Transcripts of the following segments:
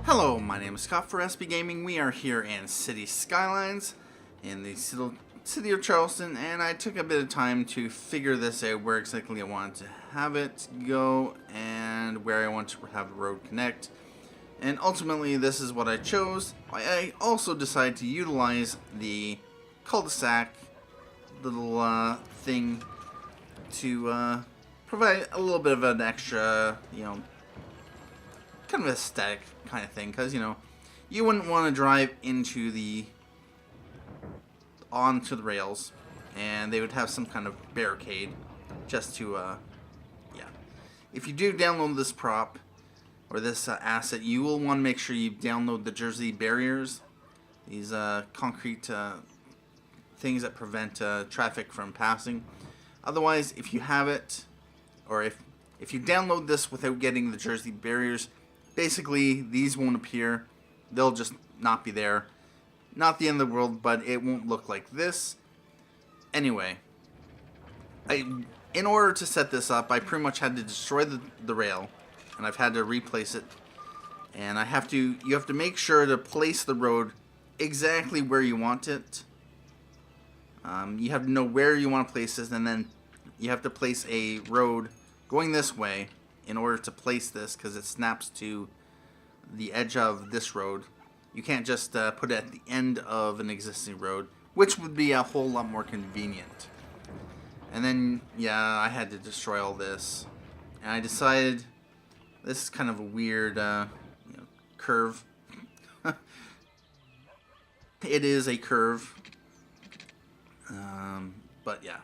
Hello, my name is Scott for SB Gaming. We are here in City Skylines in the city of Charleston, and I took a bit of time to figure this out, where exactly I wanted to have it go and where I want to have the road connect. And ultimately, this is what I chose. I also decided to utilize the cul-de-sac little thing to provide a little bit of an extra, kind of aesthetic kind of thing, because you wouldn't want to drive onto the rails, and they would have some kind of barricade just to yeah. If you do download this prop or this asset, you will want to make sure you download the Jersey barriers, these concrete things that prevent traffic from passing. Otherwise, if you have it, or if you download this without getting the Jersey barriers, basically these won't appear. They'll just not be there. Not the end of the world, but it won't look like this. Anyway, in order to set this up, I pretty much had to destroy the rail, and I've had to replace it. And you have to make sure to place the road exactly where you want it. You have to know where you want to place this, and then you have to place a road going this way in order to place this, because it snaps to the edge of this road. You can't just put it at the end of an existing road, which would be a whole lot more convenient. And then, yeah, I had to destroy all this. And I decided this is kind of a weird curve. It is a curve. But yeah.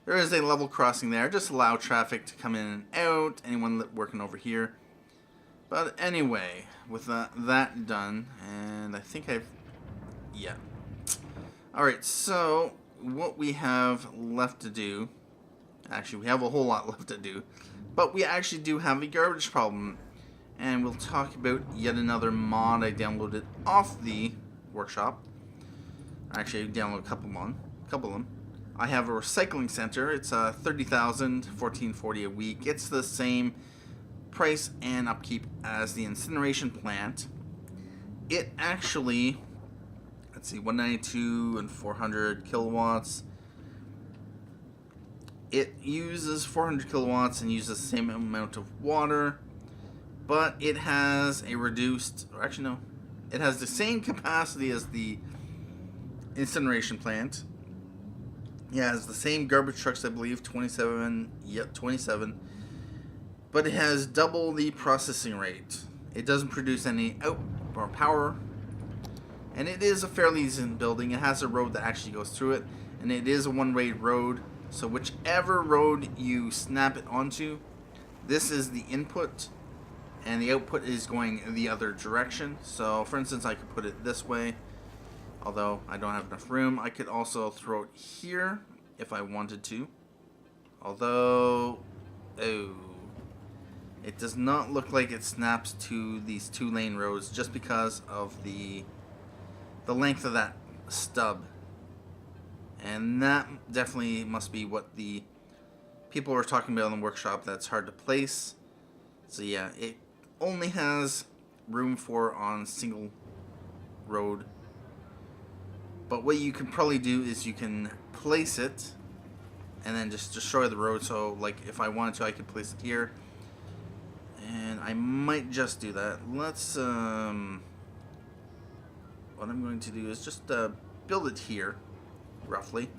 There is a level crossing there. Just allow traffic to come in and out. Anyone working over here. But anyway, with that done, and I think yeah. Alright, so what we have left to do, actually we have a whole lot left to do, but we actually do have a garbage problem. And we'll talk about yet another mod I downloaded off the workshop. Actually, I downloaded a couple of them. I have a recycling center. It's $30,000, $14.40 a week. It's the same price and upkeep as the incineration plant. It actually, let's see, 192 and 400 kilowatts. It uses 400 kilowatts and uses the same amount of water, but it has a reduced, or actually no, it has the same capacity as the incineration plant. Yeah, it has the same garbage trucks, I believe, 27, yep, 27. But it has double the processing rate. It doesn't produce any or power. And it is a fairly decent building. It has a road that actually goes through it. And it is a one-way road. So whichever road you snap it onto, this is the input. And the output is going the other direction. So, for instance, I could put it this way. Although I don't have enough room. I could also throw it here if I wanted to. Although, oh, it does not look like it snaps to these two-lane roads just because of the length of that stub. And that definitely must be what the people were talking about in the workshop. That's hard to place. So yeah, it only has room for on single road. But what you can probably do is you can place it and then just destroy the road. So, like, if I wanted to, I could place it here. And I might just do that. Let's, what I'm going to do is just build it here, roughly.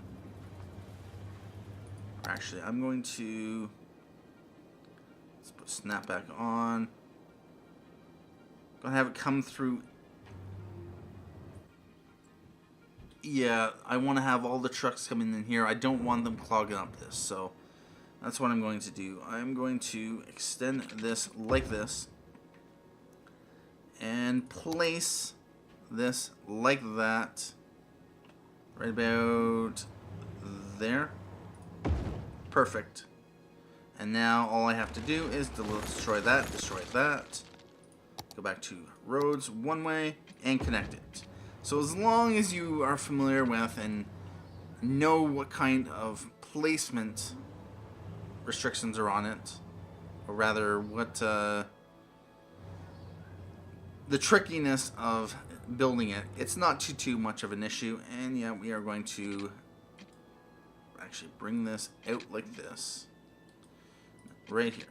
Actually, I'm going to, let's put snap back on. Gonna have it come through. Yeah, I want to have all the trucks coming in here. I don't want them clogging up this, so that's what I'm going to do. I'm going to extend this like this and place this like that right about there. Perfect. And now all I have to do is destroy that, go back to roads one way, and connect it. So as long as you are familiar with and know what kind of placement restrictions are on it, or rather what the trickiness of building it. It's not too much of an issue, and yeah, we are going to actually bring this out like this, right here,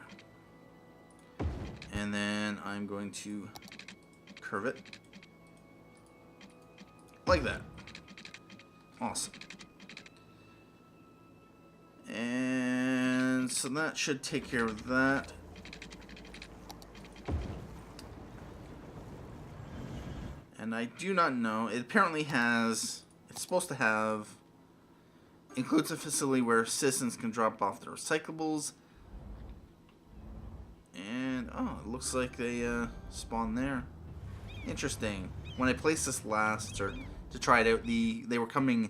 and then I'm going to curve it like that. Awesome. And so that should take care of that. And I do not know. It apparently has... It's supposed to have... Includes a facility where citizens can drop off their recyclables. And, oh, it looks like they spawn there. Interesting. When I placed this last, or to try it out, they were coming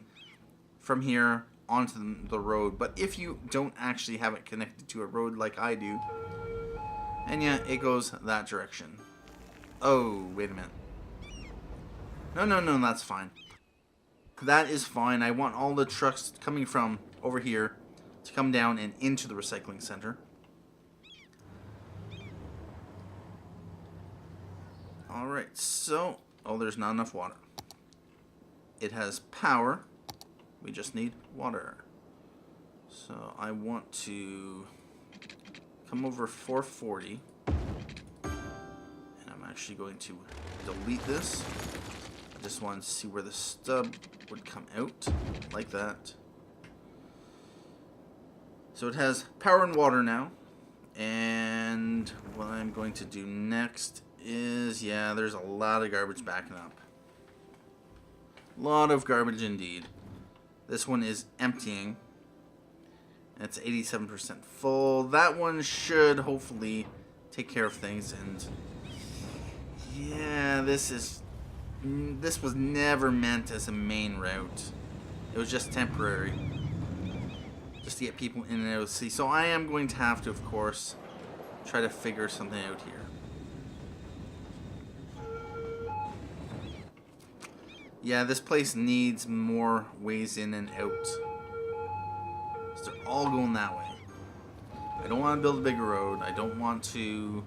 from here onto the road. But if you don't actually have it connected to a road like I do, and yeah, it goes that direction. Oh, wait a minute. No, that's fine. That is fine. I want all the trucks coming from over here to come down and into the recycling center. Alright, so... Oh, there's not enough water. It has power. We just need water. So I want to come over 440. And I'm actually going to delete this. I just wanted to see where the stub would come out, like that. So it has power and water now. And what I'm going to do next is, yeah, there's a lot of garbage backing up. A lot of garbage indeed. This one is emptying. It's 87% full. That one should hopefully take care of things. And yeah, this was never meant as a main route. It was just temporary, just to get people in and out of the city. So I am going to have to, of course, try to figure something out here. Yeah, this place needs more ways in and out. So they're all going that way. I don't want to build a bigger road. I don't want to...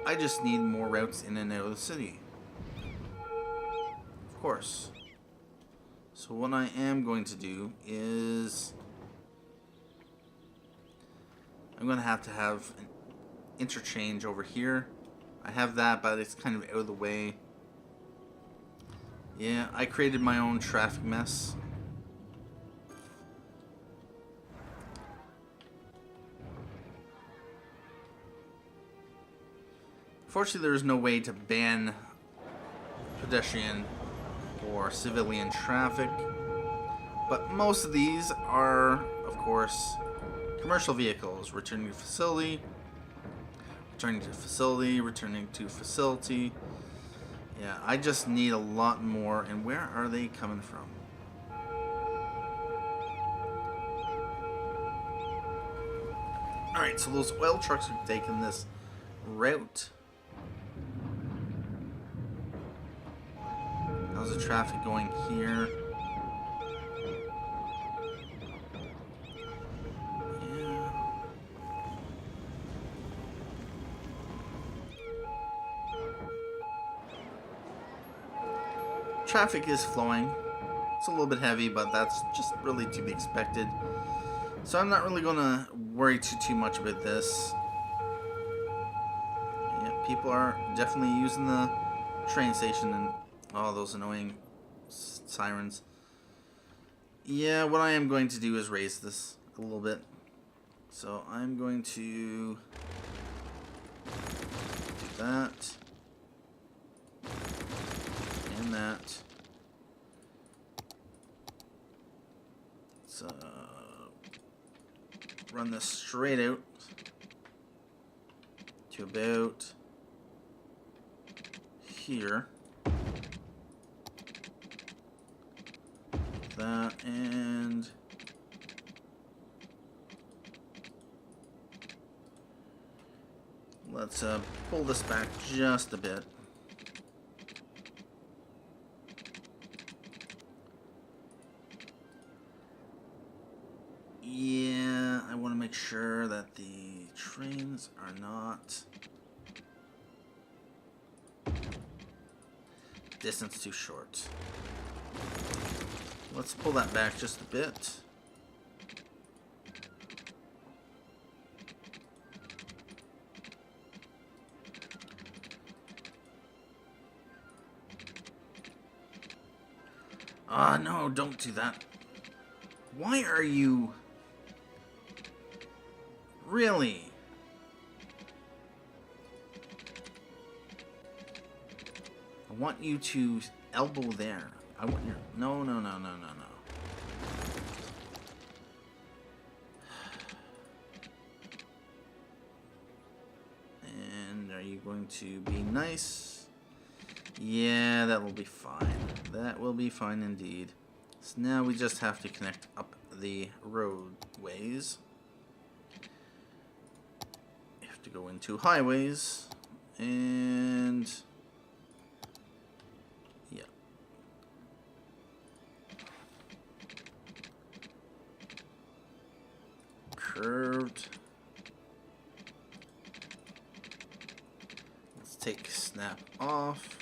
I just need more routes in and out of the city. Of course. So what I am going to do is... I'm going to have an interchange over here. I have that, but it's kind of out of the way. Yeah, I created my own traffic mess. Fortunately, there is no way to ban pedestrian or civilian traffic, but most of these are, of course, commercial vehicles returning to facility, returning to facility, returning to facility. Yeah, I just need a lot more. And where are they coming from? Alright, so those oil trucks are taking this route. How's the traffic going here? Traffic is flowing. It's a little bit heavy, but that's just really to be expected. So I'm not really going to worry too much about this. Yeah, people are definitely using the train station and all those annoying sirens. Yeah, what I am going to do is raise this a little bit. So I'm going to do that. And that. Let's run this straight out to about here. That, and let's pull this back just a bit. Yeah, I want to make make sure that the trains are not distance too short. Let's pull that back just a bit. Ah, no, don't do that. Why are you... Really? I want you to elbow there. I want your... No, no, no, no, no, no. And are you going to be nice? Yeah, that will be fine. That will be fine indeed. So now we just have to connect up the roadways. You have to go into highways. And... yeah. Curved. Let's take snap off.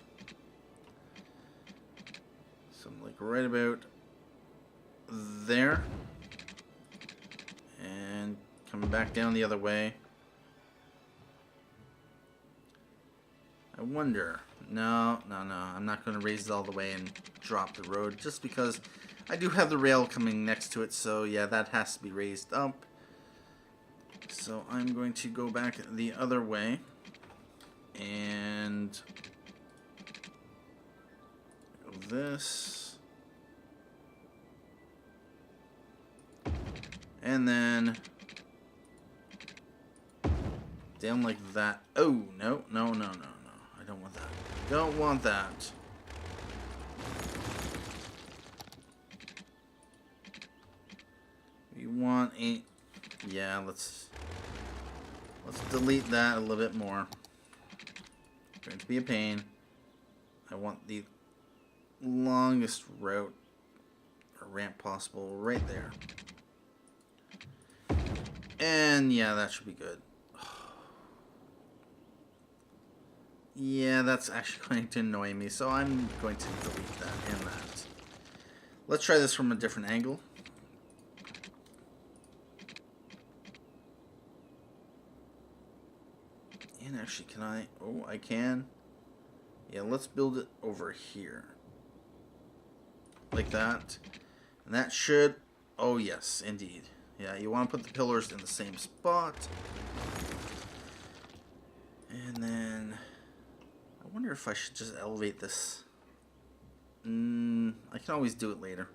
Something like right about there. And coming back down the other way. I wonder. No, no, no. I'm not going to raise it all the way and drop the road just because I do have the rail coming next to it. So yeah, that has to be raised up. So I'm going to go back the other way and go this. And then down like that. Oh, no, no, no, no, no. I don't want that. Don't want that. We want a... yeah, let's delete that a little bit more. It's going to be a pain. I want the longest route or ramp possible right there. And yeah, that should be good. Yeah, that's actually going to annoy me, so I'm going to delete that and that. Let's try this from a different angle. And actually, can I? Oh, I can. Yeah, let's build it over here. Like that. And that should... oh, yes, indeed. Yeah, you want to put the pillars in the same spot. And then... I wonder if I should just elevate this. I can always do it later.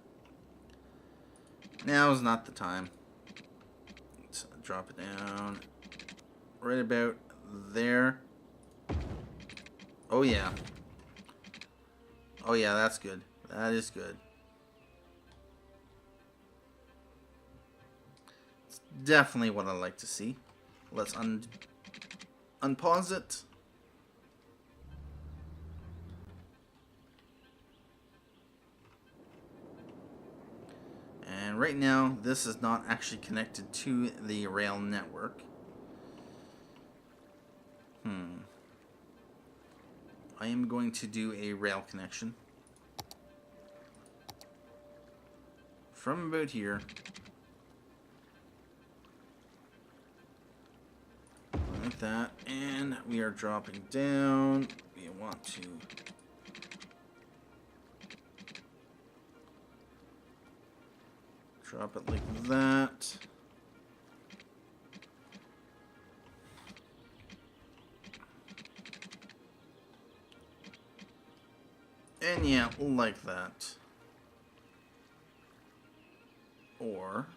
Now is not the time. Let's drop it down. Right about there. Oh, yeah. Oh, yeah, that's good. That is good. It's definitely what I like to see. Let's unpause it. And right now, this is not actually connected to the rail network. I am going to do a rail connection from about here like that, and we are dropping down. We want to drop it like that. And yeah, like that. Or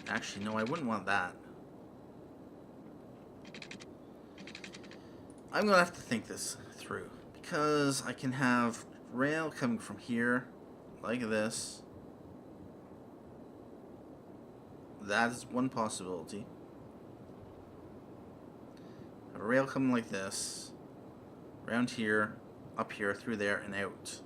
actually, no, I wouldn't want that. I'm gonna have to think this through, because I can have rail coming from here like this. That is one possibility. Have a rail coming like this, around here, up here, through there, and out.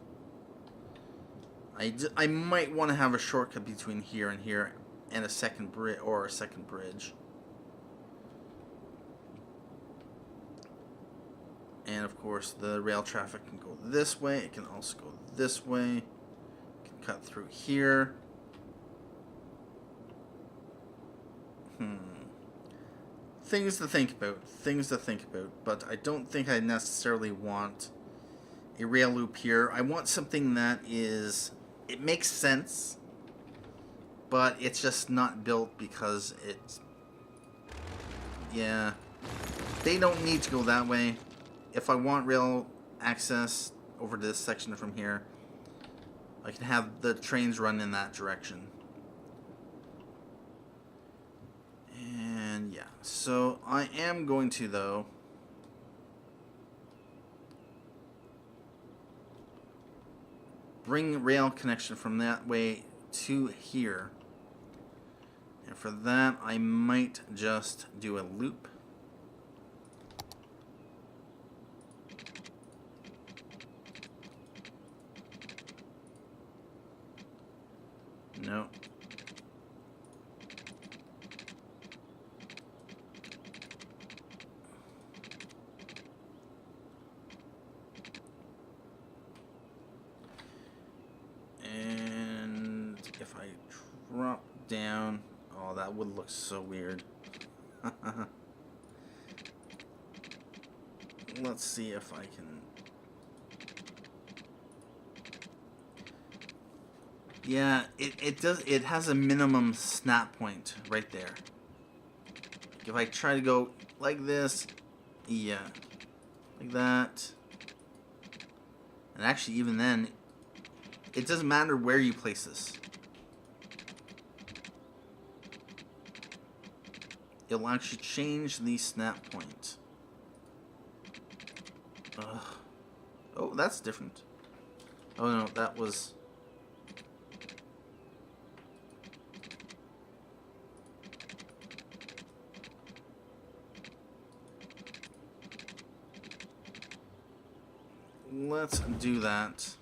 I might want to have a shortcut between here and here, and a second bridge or a second bridge. And of course, the rail traffic can go this way. It can also go this way. It can cut through here. Things to think about. Things to think about. But I don't think I necessarily want a rail loop here. I want something that is... It makes sense, but it's just not built because it's... Yeah. They don't need to go that way. If I want rail access over to this section from here, I can have the trains run in that direction. And yeah, so I am going to, though, bring rail connection from that way to here. And for that, I might just do a loop. No. And if I drop down, oh, that would look so weird. Let's see if I can. Yeah, it does. It has a minimum snap point right there. If I try to go like this, yeah, like that, and actually even then, it doesn't matter where you place this. It'll actually change the snap point. Ugh. Oh, that's different. Oh no, that was... Let's do that.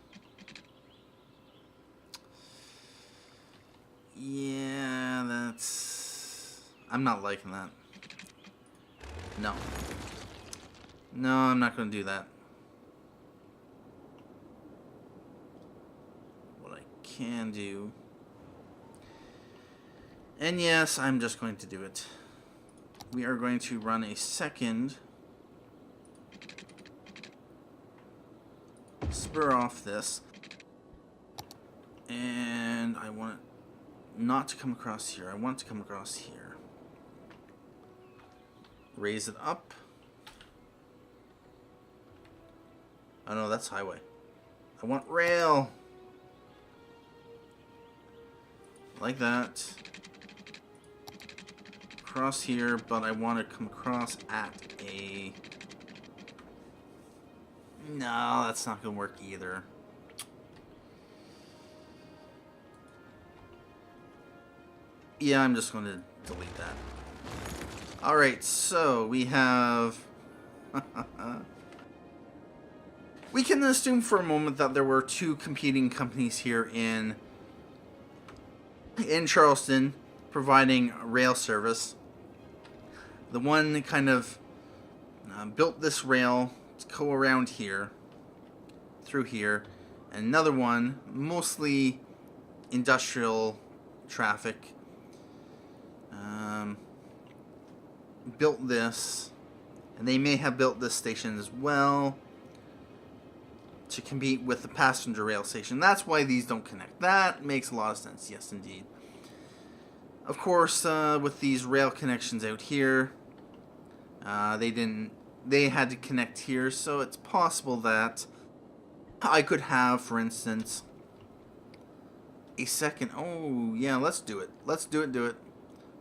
Yeah, that's... I'm not liking that. No. No, I'm not going to do that. What I can do... And yes, I'm just going to do it. We are going to run a second... spur off this, and I want it not to come across here. I want it to come across here. Raise it up. Oh no, that's highway. I want rail. Like that. Across here, but I want to come across at a... No, that's not going to work either. Yeah, I'm just going to delete that. Alright, so we have... We can assume for a moment that there were two competing companies here in Charleston providing rail service. The one kind of built this rail go around here, through here, and another one, mostly industrial traffic, built this, and they may have built this station as well to compete with the passenger rail station. That's why these don't connect. That makes a lot of sense, yes indeed. Of course, with these rail connections out here, they had to connect here, so it's possible that I could have, for instance, a second... Oh, yeah, let's do it. Let's do it.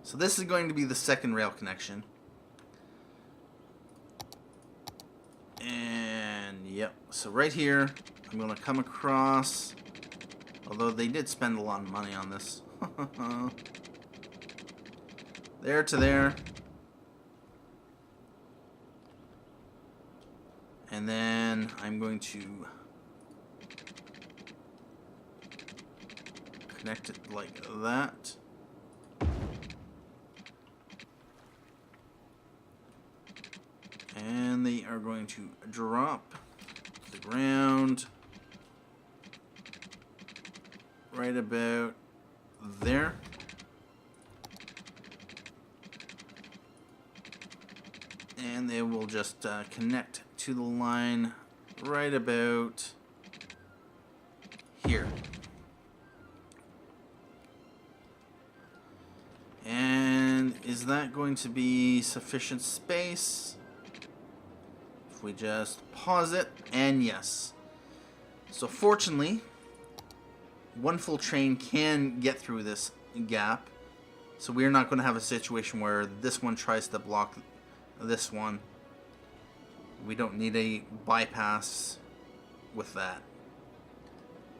So this is going to be the second rail connection. And, yep. So right here, I'm going to come across... Although they did spend a lot of money on this. There to there. And then I'm going to connect it like that. And they are going to drop to the ground right about there. And they will just connect to the line right about here. And is that going to be sufficient space? If we just pause it, and yes. So fortunately, one full train can get through this gap. So we're not going to have a situation where this one tries to block this one. We don't need a bypass with that.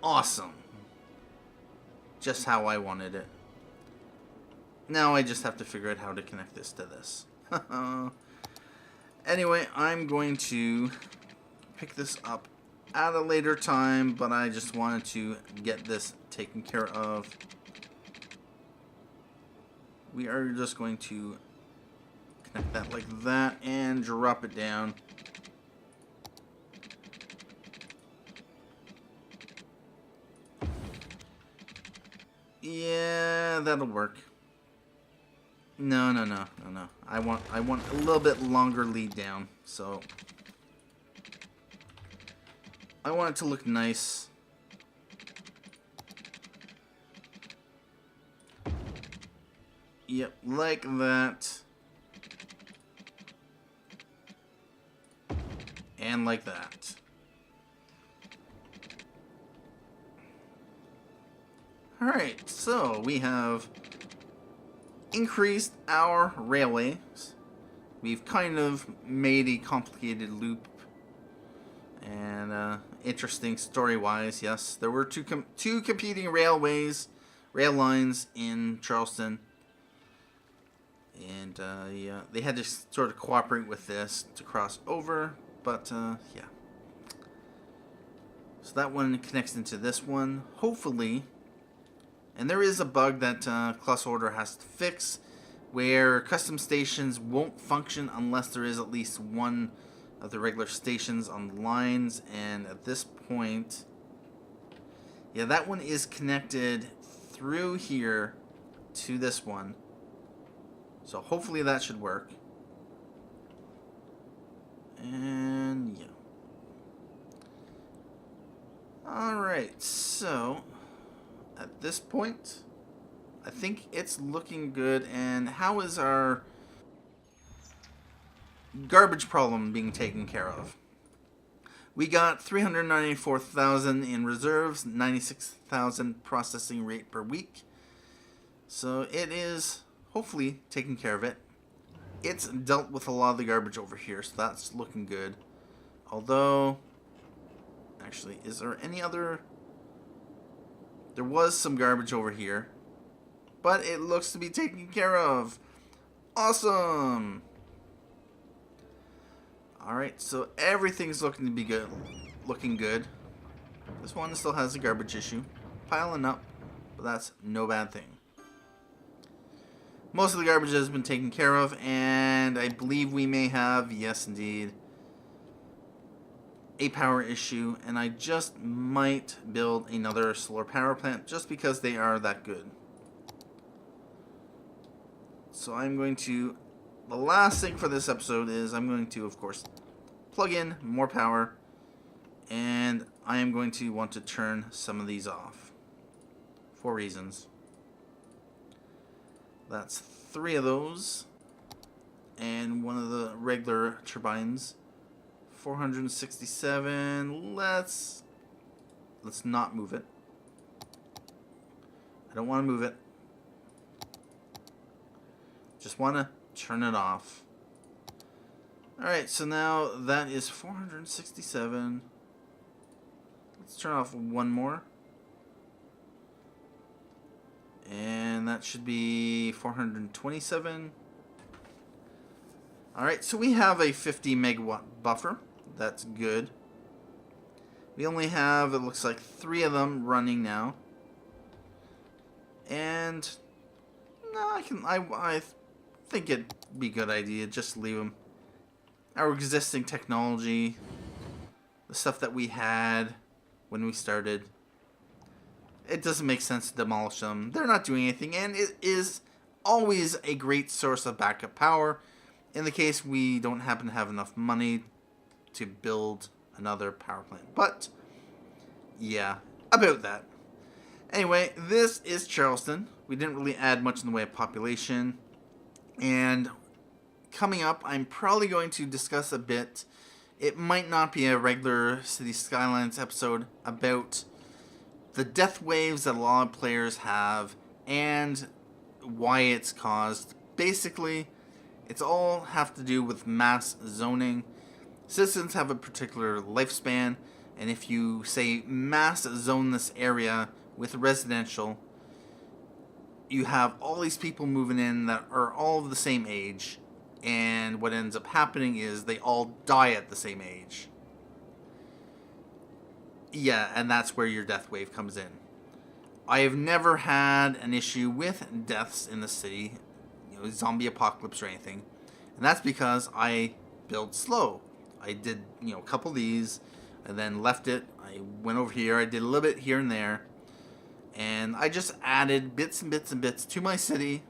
Awesome. Just how I wanted it. Now I just have to figure out how to connect this to this. Anyway, I'm going to pick this up at a later time, but I just wanted to get this taken care of. We are just going to connect that like that and drop it down. Yeah, that'll work. No. I want a little bit longer lead down, so I want it to look nice. Yep, like that. And like that. Alright, so we have increased our railways. We've kind of made a complicated loop. And interesting story-wise, yes. There were two competing rail lines in Charleston. And yeah, they had to sort of cooperate with this to cross over. But yeah. So that one connects into this one, hopefully. And there is a bug that Class Order has to fix, where custom stations won't function unless there is at least one of the regular stations on the lines. And at this point, yeah, that one is connected through here to this one. So hopefully that should work. And yeah. Alright, so at this point, I think it's looking good. And how is our garbage problem being taken care of? We got 394,000 in reserves, 96,000 processing rate per week. So it is hopefully taking care of it. It's dealt with a lot of the garbage over here, so that's looking good. Although, actually, is there any other? There was some garbage over here, but it looks to be taken care of. Awesome! Alright, so everything's looking to be good. Looking good. This one still has a garbage issue. Piling up, but that's no bad thing. Most of the garbage has been taken care of, and I believe we may have, yes indeed, a power issue, and I just might build another solar power plant just because they are that good. So I'm going to, the last thing for this episode is I'm going to, of course, plug in more power, and I am going to want to turn some of these off for reasons. That's 3 of those, and one of the regular turbines. 467. Let's not move it. I don't want to move it. Just want to turn it off. Alright, so now that is 467. Let's turn off one more. And that should be 427. Alright, so we have a 50 megawatt buffer. That's good. We only have, it looks like, 3 of them running now. And no, I think it'd be a good idea just to leave them. Our existing technology, the stuff that we had when we started, it doesn't make sense to demolish them. They're not doing anything, and it is always a great source of backup power in the case we don't happen to have enough money to build another power plant. But yeah, about that. Anyway, this is Charleston. We didn't really add much in the way of population. And coming up, I'm probably going to discuss a bit. It might not be a regular City Skylines episode about the death waves that a lot of players have and why it's caused. Basically, it's all have to do with mass zoning. Citizens have a particular lifespan, and if you say mass zone this area with residential, you have all these people moving in that are all of the same age, and what ends up happening is they all die at the same age. Yeah, and that's where your death wave comes in. I have never had an issue with deaths in the city, zombie apocalypse or anything, and that's because I build slow. I did, a couple of these, and then left it. I went over here, I did a little bit here and there, and I just added bits and bits and bits to my city,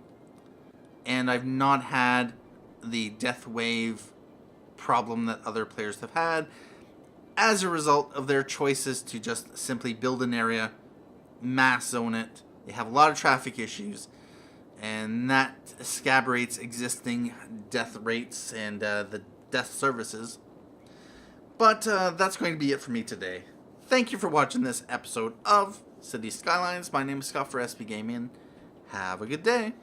and I've not had the death wave problem that other players have had as a result of their choices to just simply build an area, mass zone it. They have a lot of traffic issues, and that scabrates existing death rates and the death services. But that's going to be it for me today. Thank you for watching this episode of City Skylines. My name is Scott for SB Gaming. Have a good day.